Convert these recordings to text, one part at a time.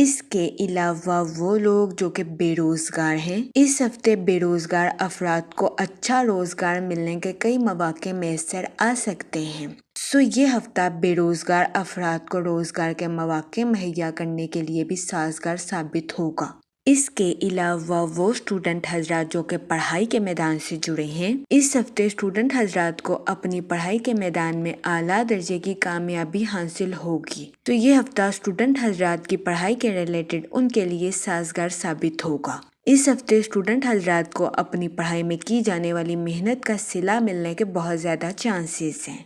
اس کے علاوہ وہ لوگ جو کہ بے روزگار ہیں، اس ہفتے بے روزگار افراد کو اچھا روزگار ملنے کے کئی مواقع میسر آ سکتے ہیں۔ یہ ہفتہ بے روزگار افراد کو روزگار کے مواقع مہیا کرنے کے لیے بھی سازگار ثابت ہوگا۔ اس کے علاوہ وہ اسٹوڈنٹ حضرات جو کہ پڑھائی کے میدان سے جڑے ہیں، اس ہفتے اسٹوڈنٹ حضرات کو اپنی پڑھائی کے میدان میں اعلیٰ درجے کی کامیابی حاصل ہوگی۔ یہ ہفتہ اسٹوڈنٹ حضرات کی پڑھائی کے ریلیٹڈ ان کے لیے سازگار ثابت ہوگا۔ اس ہفتے اسٹوڈنٹ حضرات کو اپنی پڑھائی میں کی جانے والی محنت کا صلہ ملنے کے بہت زیادہ چانسز ہیں۔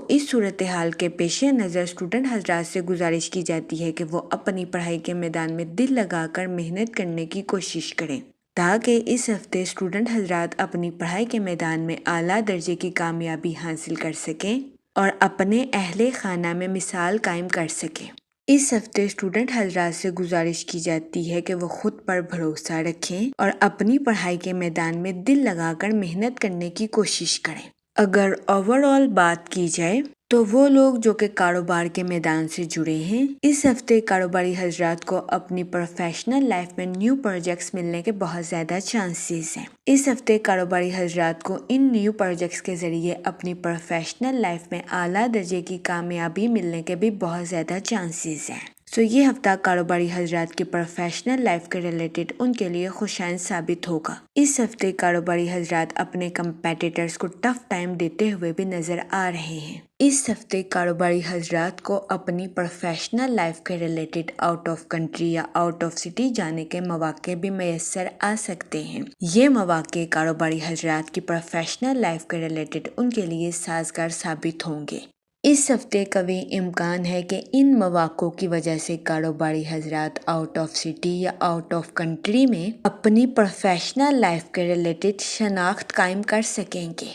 اس صورتحال کے پیش نظر اسٹوڈنٹ حضرات سے گزارش کی جاتی ہے کہ وہ اپنی پڑھائی کے میدان میں دل لگا کر محنت کرنے کی کوشش کریں تاکہ اس ہفتے اسٹوڈنٹ حضرات اپنی پڑھائی کے میدان میں اعلیٰ درجے کی کامیابی حاصل کر سکیں اور اپنے اہل خانہ میں مثال قائم کر سکیں۔ اس ہفتے اسٹوڈنٹ حضرات سے گزارش کی جاتی ہے کہ وہ خود پر بھروسہ رکھیں اور اپنی پڑھائی کے میدان میں دل لگا کر محنت کرنے کی کوشش کریں۔ اگر اوورآل بات کی جائے تو وہ لوگ جو کہ کاروبار کے میدان سے جڑے ہیں، اس ہفتے کاروباری حضرات کو اپنی پروفیشنل لائف میں نیو پروجیکٹس ملنے کے بہت زیادہ چانسز ہیں۔ اس ہفتے کاروباری حضرات کو ان نیو پروجیکٹس کے ذریعے اپنی پروفیشنل لائف میں اعلیٰ درجے کی کامیابی ملنے کے بھی بہت زیادہ چانسز ہیں۔ یہ ہفتہ کاروباری حضرات کی پروفیشنل لائف کے ریلیٹڈ ان کے لیے خوشائن ثابت ہوگا۔ اس ہفتے کاروباری حضرات اپنے کمپیٹیٹرز کو ٹف ٹائم دیتے ہوئے بھی نظر آ رہے ہیں۔ اس ہفتے کاروباری حضرات کو اپنی پروفیشنل لائف کے ریلیٹڈ آؤٹ آف کنٹری یا آؤٹ آف سٹی جانے کے مواقع بھی میسر آ سکتے ہیں۔ یہ مواقع کاروباری حضرات کی پروفیشنل لائف کے ریلیٹڈ ان کے لیے سازگار ثابت ہوں گے۔ اس ہفتے قوی امکان ہے کہ ان مواقعوں کی وجہ سے کاروباری حضرات آؤٹ آف سٹی یا آؤٹ آف کنٹری میں اپنی پروفیشنل لائف کے ریلیٹڈ شناخت قائم کر سکیں گے۔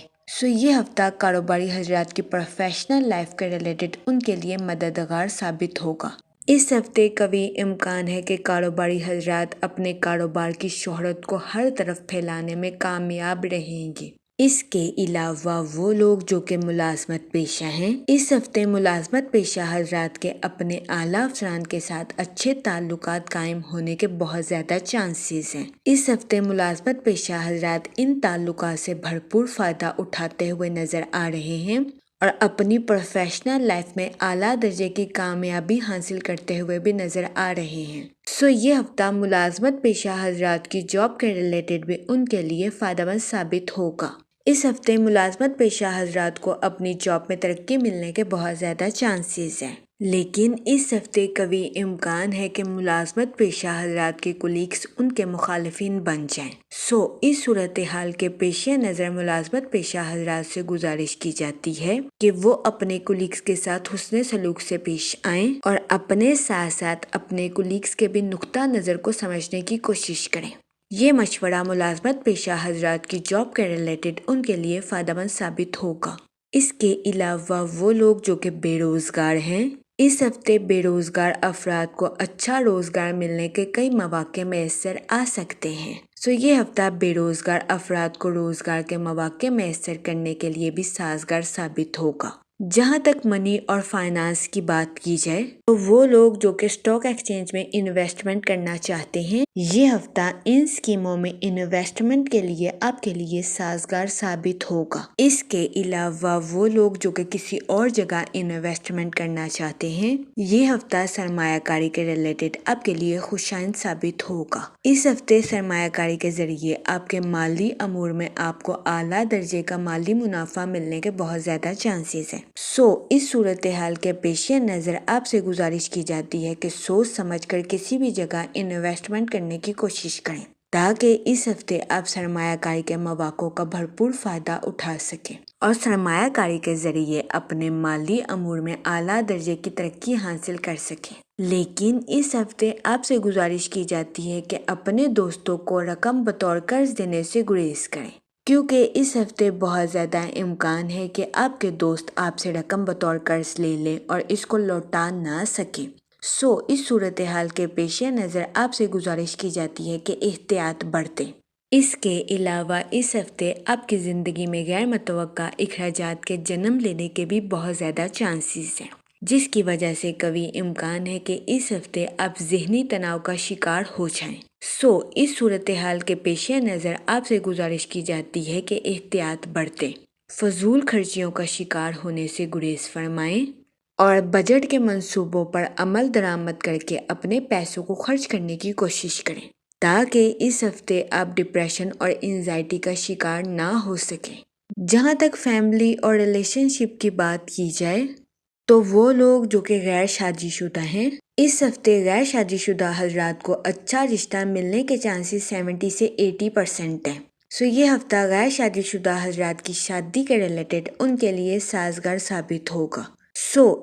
یہ ہفتہ کاروباری حضرات کی پروفیشنل لائف کے ریلیٹڈ ان کے لیے مددگار ثابت ہوگا۔ اس ہفتے قوی امکان ہے کہ کاروباری حضرات اپنے کاروبار کی شہرت کو ہر طرف پھیلانے میں کامیاب رہیں گے۔ اس کے علاوہ وہ لوگ جو کہ ملازمت پیشہ ہیں، اس ہفتے ملازمت پیشہ حضرات کے اپنے اعلیٰ افسران کے ساتھ اچھے تعلقات قائم ہونے کے بہت زیادہ چانسز ہیں۔ اس ہفتے ملازمت پیشہ حضرات ان تعلقات سے بھرپور فائدہ اٹھاتے ہوئے نظر آ رہے ہیں اور اپنی پروفیشنل لائف میں اعلیٰ درجے کی کامیابی حاصل کرتے ہوئے بھی نظر آ رہے ہیں۔ یہ ہفتہ ملازمت پیشہ حضرات کی جاب کے ریلیٹڈ بھی ان کے لیے فائدہ مند ثابت ہوگا۔ اس ہفتے ملازمت پیشہ حضرات کو اپنی جاب میں ترقی ملنے کے بہت زیادہ چانسز ہیں، لیکن اس ہفتے قوی امکان ہے کہ ملازمت پیشہ حضرات کے کولیگز ان کے مخالفین بن جائیں۔ اس صورتحال کے پیش نظر ملازمت پیشہ حضرات سے گزارش کی جاتی ہے کہ وہ اپنے کولیگز کے ساتھ حسن سلوک سے پیش آئیں اور اپنے ساتھ ساتھ اپنے کولیگز کے بھی نقطہ نظر کو سمجھنے کی کوشش کریں۔ یہ مشورہ ملازمت پیشہ حضرات کی جاب کے ریلیٹڈ ان کے لیے فائدہ مند ثابت ہوگا۔ اس کے علاوہ وہ لوگ جو کہ بے روزگار ہیں، اس ہفتے بے روزگار افراد کو اچھا روزگار ملنے کے کئی مواقع میسر آ سکتے ہیں۔ یہ ہفتہ بے روزگار افراد کو روزگار کے مواقع میسر کرنے کے لیے بھی سازگار ثابت ہوگا۔ جہاں تک منی اور فائنانس کی بات کی جائے تو وہ لوگ جو کہ اسٹاک ایکسچینج میں انویسٹمنٹ کرنا چاہتے ہیں، یہ ہفتہ ان اسکیموں میں انویسٹمنٹ کے لیے آپ کے لیے سازگار ثابت ہوگا۔ اس کے علاوہ وہ لوگ جو کہ کسی اور جگہ انویسٹمنٹ کرنا چاہتے ہیں، یہ ہفتہ سرمایہ کاری کے ریلیٹڈ آپ کے لیے خوشائن ثابت ہوگا۔ اس ہفتے سرمایہ کاری کے ذریعے آپ کے مالی امور میں آپ کو اعلیٰ درجے کا مالی منافع ملنے کے بہت زیادہ چانسز ہیں۔ اس صورتحال کے پیش نظر آپ سے گزارش کی جاتی ہے کہ سوچ سمجھ کر کسی بھی جگہ انویسٹمنٹ کرنے کی کوشش کریں تاکہ اس ہفتے آپ سرمایہ کاری کے مواقع کا بھرپور فائدہ اٹھا سکیں اور سرمایہ کاری کے ذریعے اپنے مالی امور میں اعلیٰ درجے کی ترقی حاصل کر سکیں۔ لیکن اس ہفتے آپ سے گزارش کی جاتی ہے کہ اپنے دوستوں کو رقم بطور قرض دینے سے گریز کریں، کیونکہ اس ہفتے بہت زیادہ امکان ہے کہ آپ کے دوست آپ سے رقم بطور قرض لے لیں اور اس کو لوٹا نہ سکیں۔ اس صورتحال کے پیش نظر آپ سے گزارش کی جاتی ہے کہ احتیاط برتیں۔ اس کے علاوہ اس ہفتے آپ کی زندگی میں غیر متوقع اخراجات کے جنم لینے کے بھی بہت زیادہ چانسز ہیں۔ جس کی وجہ سے قوی امکان ہے کہ اس ہفتے آپ ذہنی تناؤ کا شکار ہو جائیں۔ اس صورتحال کے پیش نظر آپ سے گزارش کی جاتی ہے کہ احتیاط برتیں، فضول خرچیوں کا شکار ہونے سے گریز فرمائیں اور بجٹ کے منصوبوں پر عمل درآمد کر کے اپنے پیسوں کو خرچ کرنے کی کوشش کریں تاکہ اس ہفتے آپ ڈپریشن اور انزائٹی کا شکار نہ ہو سکیں۔ جہاں تک فیملی اور ریلیشن شپ کی بات کی جائے تو وہ لوگ جو کہ غیر شادی شدہ ہیں، اس ہفتے غیر شادی شدہ حضرات کو اچھا رشتہ ملنے کے چانسز 70 سے 80% ہیں۔ یہ ہفتہ غیر شادی شدہ حضرات کی شادی کے ریلیٹڈ ان کے لیے سازگار ثابت ہوگا۔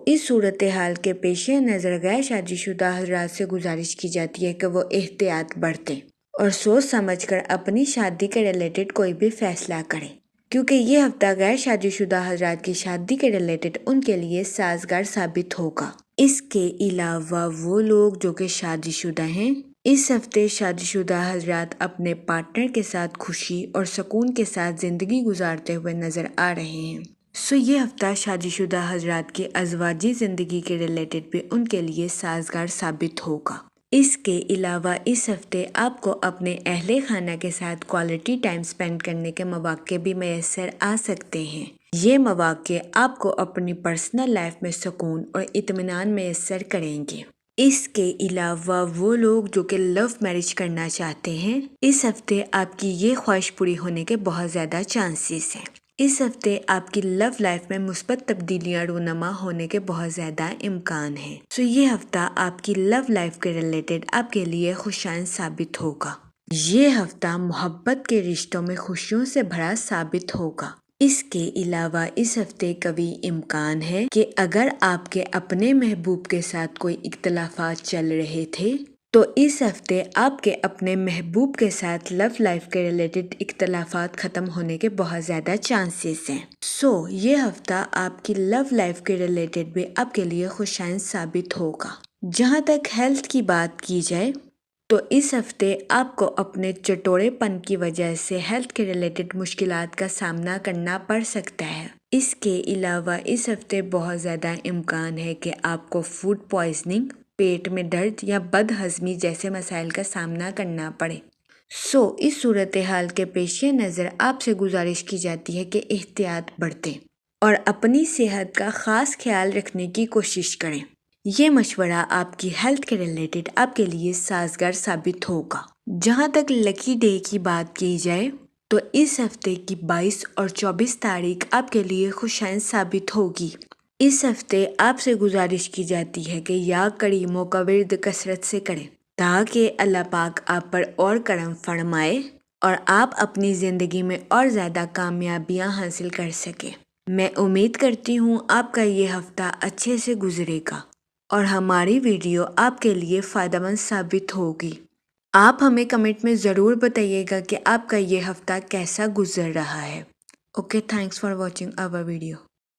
اس صورتحال کے پیش نظر غیر شادی شدہ حضرات سے گزارش کی جاتی ہے کہ وہ احتیاط برتیں اور سوچ سمجھ کر اپنی شادی کے ریلیٹڈ کوئی بھی فیصلہ کریں، کیونکہ یہ ہفتہ غیر شادی شدہ حضرات کی شادی کے ریلیٹڈ ان کے لیے سازگار ثابت ہوگا۔ اس کے علاوہ وہ لوگ جو کہ شادی شدہ ہیں، اس ہفتے شادی شدہ حضرات اپنے پارٹنر کے ساتھ خوشی اور سکون کے ساتھ زندگی گزارتے ہوئے نظر آ رہے ہیں۔ یہ ہفتہ شادی شدہ حضرات کی ازواجی زندگی کے ریلیٹڈ بھی ان کے لیے سازگار ثابت ہوگا۔ اس کے علاوہ اس ہفتے آپ کو اپنے اہل خانہ کے ساتھ کوالٹی ٹائم سپینڈ کرنے کے مواقع بھی میسر آ سکتے ہیں۔ یہ مواقع آپ کو اپنی پرسنل لائف میں سکون اور اطمینان میسر کریں گے۔ اس کے علاوہ وہ لوگ جو کہ لو میرج کرنا چاہتے ہیں، اس ہفتے آپ کی یہ خواہش پوری ہونے کے بہت زیادہ چانسز ہیں۔ اس ہفتے آپ کی لو لائف میں مثبت تبدیلیاں رونما ہونے کے بہت زیادہ امکان ہیں۔ یہ ہفتہ آپ کی لو لائف کے ریلیٹڈ آپ کے لیے خوشائن ثابت ہوگا۔ یہ ہفتہ محبت کے رشتوں میں خوشیوں سے بھرا ثابت ہوگا۔ اس کے علاوہ اس ہفتے قوی امکان ہے کہ اگر آپ کے اپنے محبوب کے ساتھ کوئی اختلافات چل رہے تھے تو اس ہفتے آپ کے اپنے محبوب کے ساتھ لو لائف کے ریلیٹڈ اختلافات ختم ہونے کے بہت زیادہ چانسز ہیں۔ یہ ہفتہ آپ کی لو لائف کے ریلیٹڈ بھی آپ کے لیے خوشائن ثابت ہوگا۔ جہاں تک ہیلتھ کی بات کی جائے تو اس ہفتے آپ کو اپنے چٹورے پن کی وجہ سے ہیلتھ کے ریلیٹڈ مشکلات کا سامنا کرنا پڑ سکتا ہے۔ اس کے علاوہ اس ہفتے بہت زیادہ امکان ہے کہ آپ کو فوڈ پوائزننگ، پیٹ میں درد یا بد ہضمی جیسے مسائل کا سامنا کرنا پڑے۔ اس صورتحال کے پیش نظر آپ سے گزارش کی جاتی ہے کہ احتیاط برتیں اور اپنی صحت کا خاص خیال رکھنے کی کوشش کریں۔ یہ مشورہ آپ کی ہیلتھ کے ریلیٹڈ آپ کے لیے سازگار ثابت ہوگا۔ جہاں تک لکی ڈے کی بات کی جائے تو اس ہفتے کی 22 اور 24 تاریخ آپ کے لیے خوشائن ثابت ہوگی۔ اس ہفتے آپ سے گزارش کی جاتی ہے کہ یا کریموں کا ورد کثرت سے کریں تاکہ اللہ پاک آپ پر اور کرم فرمائے اور آپ اپنی زندگی میں اور زیادہ کامیابیاں حاصل کر سکیں۔ میں امید کرتی ہوں آپ کا یہ ہفتہ اچھے سے گزرے گا اور ہماری ویڈیو آپ کے لیے فائدہ مند ثابت ہوگی۔ آپ ہمیں کمنٹ میں ضرور بتائیے گا کہ آپ کا یہ ہفتہ کیسا گزر رہا ہے۔ Okay, thanks for watching our video.